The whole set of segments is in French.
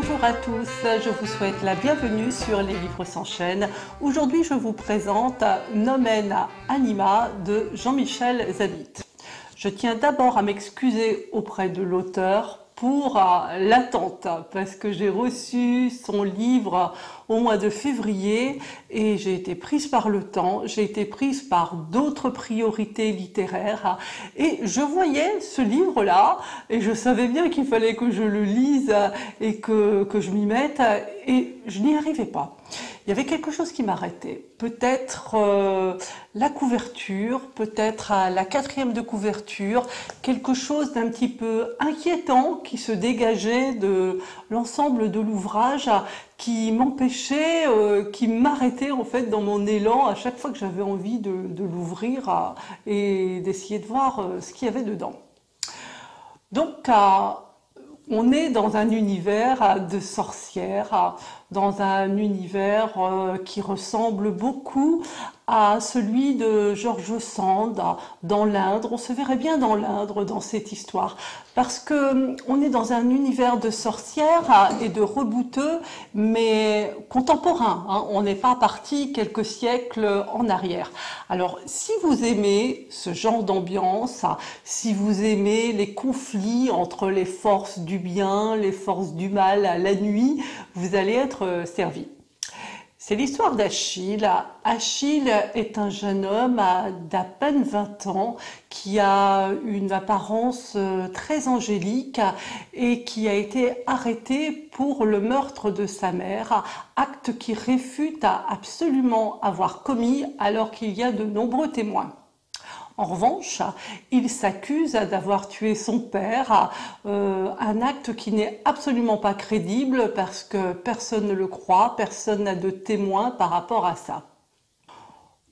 Bonjour à tous, je vous souhaite la bienvenue sur Les Livres s'enchaînent. Aujourd'hui, je vous présente Nomen Anima de Jean-Michel Zabit. Je tiens d'abord à m'excuser auprès de l'auteur pour l'attente, parce que j'ai reçu son livre au mois de février et j'ai été prise par le temps, j'ai été prise par d'autres priorités littéraires et je voyais ce livre-là et je savais bien qu'il fallait que je le lise et que je m'y mette et je n'y arrivais pas. Il y avait quelque chose qui m'arrêtait, peut-être la couverture, peut-être à la quatrième de couverture, quelque chose d'un petit peu inquiétant qui se dégageait de l'ensemble de l'ouvrage, qui m'empêchait, qui m'arrêtait en fait dans mon élan à chaque fois que j'avais envie de l'ouvrir et d'essayer de voir ce qu'il y avait dedans. Donc, on est dans un univers de sorcières, dans un univers qui ressemble beaucoup à celui de George Sand dans l'Indre. On se verrait bien dans l'Indre dans cette histoire parce que on est dans un univers de sorcières et de rebouteux, mais contemporain. On n'est pas parti quelques siècles en arrière. Alors, si vous aimez ce genre d'ambiance, si vous aimez les conflits entre les forces du bien, les forces du mal à la nuit, vous allez être servi. C'est l'histoire d'Achille. Achille est un jeune homme d'à peine 20 ans qui a une apparence très angélique et qui a été arrêté pour le meurtre de sa mère, acte qu'il réfute absolument avoir commis alors qu'il y a de nombreux témoins. En revanche, il s'accuse d'avoir tué son père, un acte qui n'est absolument pas crédible parce que personne ne le croit, personne n'a de témoins par rapport à ça.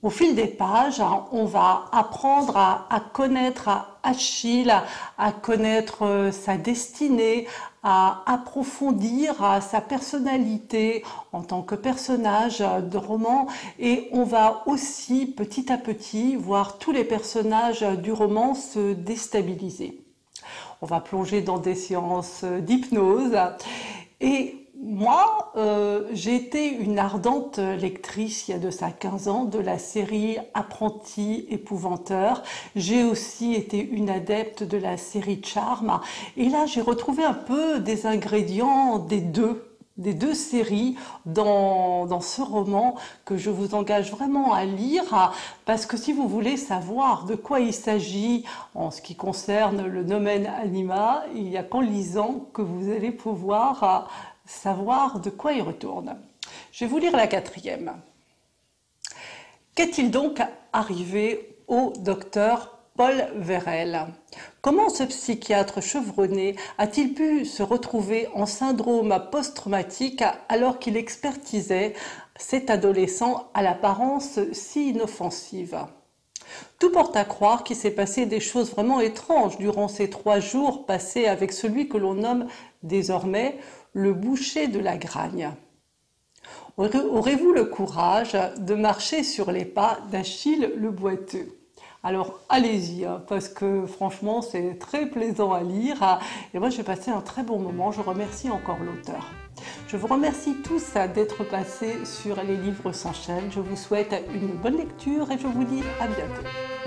Au fil des pages, on va apprendre à connaître Achille, à connaître sa destinée, à approfondir sa personnalité en tant que personnage de roman et on va aussi petit à petit voir tous les personnages du roman se déstabiliser. On va plonger dans des séances d'hypnose et moi, j'ai été une ardente lectrice il y a de ça 15 ans de la série Apprenti épouvanteur. J'ai aussi été une adepte de la série Charme. Et là, j'ai retrouvé un peu des ingrédients des deux séries dans ce roman que je vous engage vraiment à lire parce que si vous voulez savoir de quoi il s'agit en ce qui concerne le Nomen Anima, il n'y a qu'en lisant que vous allez pouvoir savoir de quoi il retourne. Je vais vous lire la quatrième. Qu'est-il donc arrivé au docteur Paul Vérel? Comment ce psychiatre chevronné a-t-il pu se retrouver en syndrome post-traumatique alors qu'il expertisait cet adolescent à l'apparence si inoffensive? Tout porte à croire qu'il s'est passé des choses vraiment étranges durant ces 3 jours passés avec celui que l'on nomme désormais le boucher de la Gragne. Aurez-vous le courage de marcher sur les pas d'Achille le boiteux? Alors allez-y, parce que franchement c'est très plaisant à lire et moi j'ai passé un très bon moment, je remercie encore l'auteur. Je vous remercie tous d'être passés sur Les Livres s'enchaînent, je vous souhaite une bonne lecture et je vous dis à bientôt.